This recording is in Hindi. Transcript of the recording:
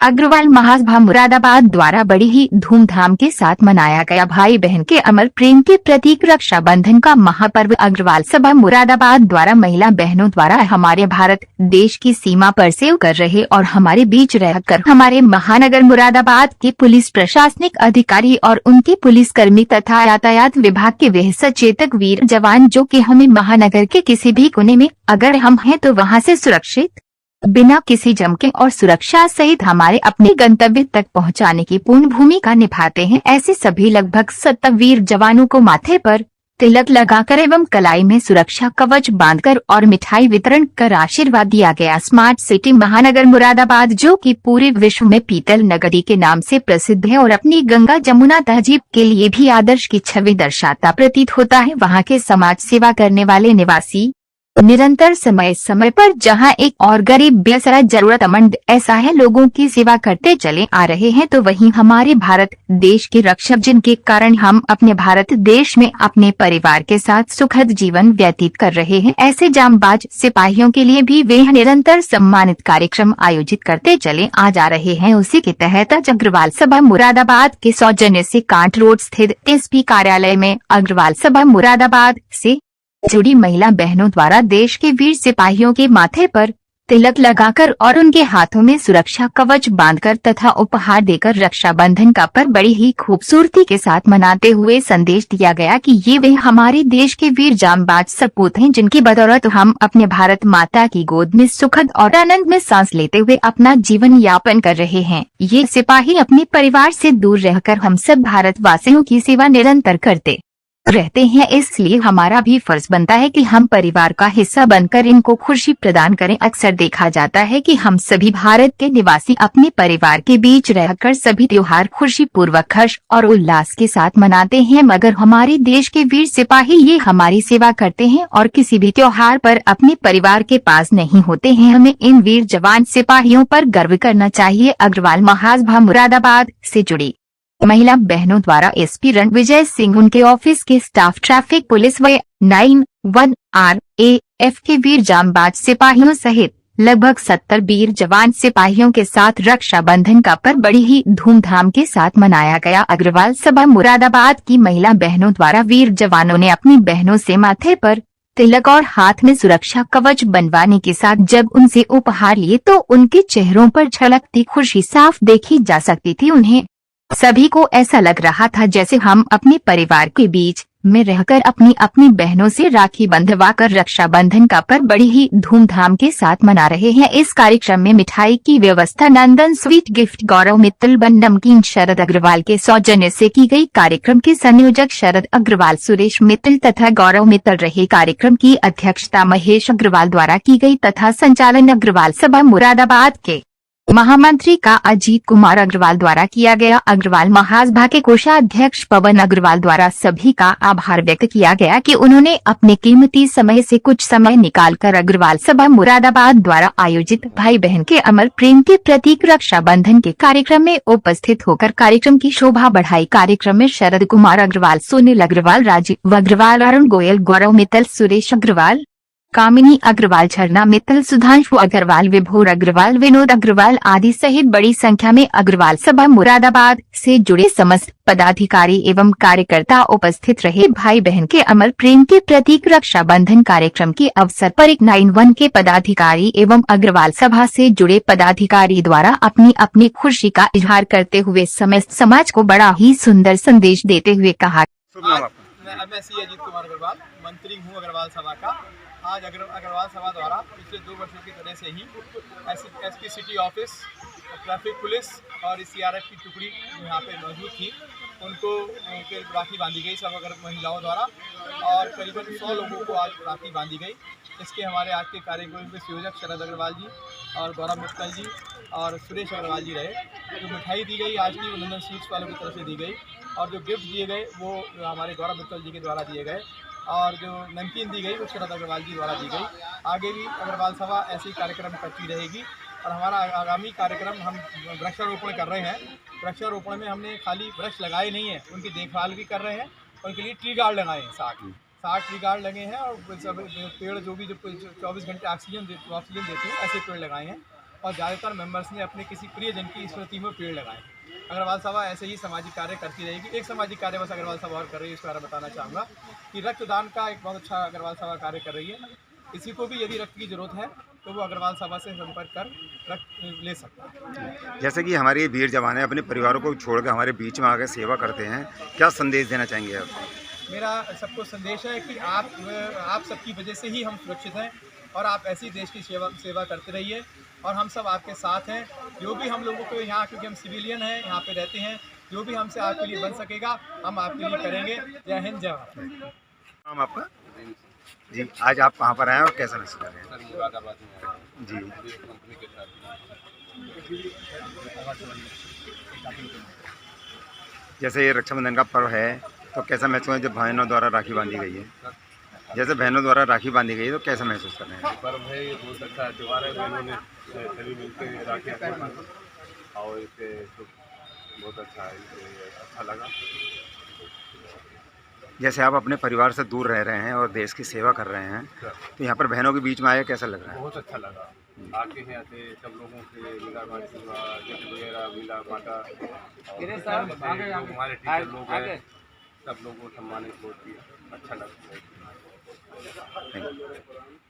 अग्रवाल महासभा मुरादाबाद द्वारा बड़ी ही धूमधाम के साथ मनाया गया भाई बहन के अमर प्रेम के प्रतीक रक्षाबंधन का महापर्व। अग्रवाल सभा मुरादाबाद द्वारा महिला बहनों द्वारा हमारे भारत देश की सीमा पर सेव कर रहे और हमारे बीच रहकर हमारे महानगर मुरादाबाद के पुलिस प्रशासनिक अधिकारी और उनके पुलिसकर्मी तथा यातायात विभाग के वे सचेतक वीर जवान जो कि हमें महानगर के किसी भी कोने में अगर हम हैं तो वहां से सुरक्षित बिना किसी जमके और सुरक्षा सहित हमारे अपने गंतव्य तक पहुंचाने की पूर्ण भूमिका निभाते हैं। ऐसे सभी लगभग 70 वीर जवानों को माथे पर तिलक लगाकर एवं कलाई में सुरक्षा कवच बांधकर और मिठाई वितरण कर आशीर्वाद दिया गया। स्मार्ट सिटी महानगर मुरादाबाद जो कि पूरे विश्व में पीतल नगरी के नाम से प्रसिद्ध है और अपनी गंगा जमुना तहजीब के लिए भी आदर्श की छवि दर्शाता प्रतीत होता है। वहाँ के समाज सेवा करने वाले निवासी निरंतर समय समय पर जहां एक और गरीब बेसहारा जरूरतमंद ऐसा है लोगों की सेवा करते चले आ रहे हैं, तो वहीं हमारे भारत देश के रक्षक जिनके कारण हम अपने भारत देश में अपने परिवार के साथ सुखद जीवन व्यतीत कर रहे हैं, ऐसे जांबाज सिपाहियों के लिए भी वे निरंतर सम्मानित कार्यक्रम आयोजित करते चले आ जा रहे हैं। उसी के तहत अग्रवाल सभा मुरादाबाद के सौजन्य से कांट रोड स्थित एसपी कार्यालय में अग्रवाल सभा मुरादाबाद से जुड़ी महिला बहनों द्वारा देश के वीर सिपाहियों के माथे पर तिलक लगाकर और उनके हाथों में सुरक्षा कवच बांधकर तथा उपहार देकर रक्षाबंधन का पर्व बड़ी ही खूबसूरती के साथ मनाते हुए संदेश दिया गया कि ये वे हमारे देश के वीर जांबाज सपूत हैं जिनकी बदौलत हम अपने भारत माता की गोद में सुखद और आनंद में सांस लेते हुए अपना जीवन यापन कर रहे हैं। ये सिपाही अपने परिवार से दूर रहकर हम सब भारत वासियों की सेवा निरंतर करते रहते हैं, इसलिए हमारा भी फर्ज बनता है कि हम परिवार का हिस्सा बनकर इनको खुशी प्रदान करें। अक्सर देखा जाता है कि हम सभी भारत के निवासी अपने परिवार के बीच रहकर सभी त्योहार खुशी पूर्वक हर्ष और उल्लास के साथ मनाते हैं, मगर हमारे देश के वीर सिपाही ये हमारी सेवा करते हैं और किसी भी त्योहार पर अपने परिवार के पास नहीं होते हैं। हमें इन वीर जवान सिपाहियों पर गर्व करना चाहिए। अग्रवाल महासभा मुरादाबाद से जुड़ी महिला बहनों द्वारा एसपी रणविजय सिंह, उनके ऑफिस के स्टाफ, ट्रैफिक पुलिस व 911 RAF के वीर जांबाज सिपाहियों सहित लगभग 70 वीर जवान सिपाहियों के साथ रक्षाबंधन का पर्व बड़ी ही धूमधाम के साथ मनाया गया। अग्रवाल सभा मुरादाबाद की महिला बहनों द्वारा वीर जवानों ने अपनी बहनों से माथे पर तिलक और हाथ में सुरक्षा कवच बनवाने के साथ जब उनसे उपहार लिए तो उनके चेहरों पर झलकती खुशी साफ देखी जा सकती थी। उन्हें सभी को ऐसा लग रहा था जैसे हम अपने परिवार के बीच में रहकर अपनी अपनी बहनों से राखी बंधवाकर रक्षाबंधन का पर्व बड़ी ही धूमधाम के साथ मना रहे हैं। इस कार्यक्रम में मिठाई की व्यवस्था नंदन स्वीट गिफ्ट गौरव मित्तल बन नमकीन शरद अग्रवाल के सौजन्य से की गई। कार्यक्रम के संयोजक शरद अग्रवाल, सुरेश मित्तल तथा गौरव मित्तल रहे। कार्यक्रम की अध्यक्षता महेश अग्रवाल द्वारा की गई तथा संचालन अग्रवाल सभा मुरादाबाद के महामंत्री का अजीत कुमार अग्रवाल द्वारा किया गया। अग्रवाल महासभा के कोषाध्यक्ष पवन अग्रवाल द्वारा सभी का आभार व्यक्त किया गया कि उन्होंने अपने कीमती समय से कुछ समय निकालकर अग्रवाल सभा मुरादाबाद द्वारा आयोजित भाई बहन के अमर प्रेम के प्रतीक रक्षाबंधन के कार्यक्रम में उपस्थित होकर कार्यक्रम की शोभा बढ़ाई। कार्यक्रम में शरद कुमार अग्रवाल, सुनील अग्रवाल, राजीव अग्रवाल, अरुण गोयल, गौरव मित्तल, सुरेश अग्रवाल, कामिनी अग्रवाल, झरना मित्तल, सुधांशु अग्रवाल, विभोर अग्रवाल, विनोद अग्रवाल आदि सहित बड़ी संख्या में अग्रवाल सभा मुरादाबाद से जुड़े समस्त पदाधिकारी एवं कार्यकर्ता उपस्थित रहे। भाई बहन के अमर प्रेम के प्रतीक रक्षाबंधन कार्यक्रम के अवसर पर 911 के पदाधिकारी एवं अग्रवाल सभा से जुड़े पदाधिकारी द्वारा अपनी अपनी खुशी का इजहार करते हुए समस्त समाज को बड़ा ही सुंदर संदेश देते हुए कहा। मैं सी अजीत कुमार अग्रवाल, मंत्री हूँ अग्रवाल सभा का। आज अग्रवाल सभा द्वारा पिछले 2 वर्षों की तरह से ही SP city office, traffic police और CRF की टुकड़ी यहाँ पे मौजूद थी, उनको राखी बांधी गई सब अगर महिलाओं द्वारा और करीबन 100 लोगों को आज राखी बांधी गई। इसके हमारे आज के कार्यक्रम के संयोजक शरद अग्रवाल जी और गौरव मित्तल जी और सुरेश अग्रवाल जी रहे। जो मिठाई दी गई आज की, वो नंदन स्वीट्स वालों की तरफ से दी गई और जो गिफ्ट दिए गए वो हमारे गौरव मित्तल जी के द्वारा दिए गए और जो नमकीन दी गई वो शरद अग्रवाल जी द्वारा दी गई। आगे भी अग्रवाल सभा ऐसे ही कार्यक्रम करती रहेगी और हमारा आगामी कार्यक्रम हम वृक्षारोपण कर रहे हैं। वृक्षारोपण में हमने खाली वृक्ष लगाए नहीं हैं, उनकी देखभाल भी कर रहे हैं। उनके लिए ट्री गार्ड लगाए हैं, 60 ट्री गार्ड लगे हैं और सब पेड़ जो 24 घंटे ऑक्सीजन देते हैं ऐसे पेड़ लगाए हैं। और ज़्यादातर मेंबर्स ने अपने किसी प्रियजन की स्मृति में पेड़ लगाए। अग्रवाल सभा ऐसे ही सामाजिक कार्य करती रहेगी। एक सामाजिक कार्य बस अग्रवाल सभा और कर रही है, इसके बारे में बताना चाहूँगा कि रक्तदान का एक बहुत अच्छा अग्रवाल सभा कार्य कर रही है। किसी को भी यदि रक्त की जरूरत है तो वो अग्रवाल सभा से संपर्क कर रक्त ले सकता है। जैसे कि हमारे ये वीर जवान हैं अपने परिवारों को छोड़ के हमारे बीच में आकर सेवा करते हैं, क्या संदेश देना चाहेंगे आप? मेरा सबको संदेश है कि आप सबकी वजह से ही हम सुरक्षित हैं और आप ऐसी देश की सेवा करते रहिए और हम सब आपके साथ हैं। जो भी हम लोगों को यहाँ, क्योंकि हम सिविलियन हैं, यहाँ पे रहते हैं, जो भी हमसे आपके लिए बन सकेगा हम आपके लिए करेंगे। जय हिंद, जय भारत। नाम आपका? जी, आज आप कहाँ पर आए हैं और कैसा महसूस कर रहे हैं? सर मुरादाबाद में आया हूँ। जी, अभी एक कंपनी के साथ जैसे ये रक्षाबंधन का पर्व है तो कैसा महसूस है जब बहनों द्वारा राखी बांधी गई है? जैसे बहनों द्वारा राखी बांधी गई है तो कैसा महसूस कर रहे हैं? पर्व है, ये बहुत अच्छा त्यौहार है। बहनों ने सभी मिलकर राखी और इसे बहुत अच्छा है, इसे अच्छा लगा। जैसे आप अपने परिवार से दूर रह रहे हैं और देश की सेवा कर रहे हैं तो यहाँ पर बहनों के बीच में आया कैसा लग रहा है? बहुत अच्छा लगा। आके यहाँ से सब लोगों से मिला, गिफ्ट वगैरह मिला, बांटा। और हमारे टीचर लोग हैं, सब लोगों को सम्मानित बहुत किया, अच्छा लगा। Thank you.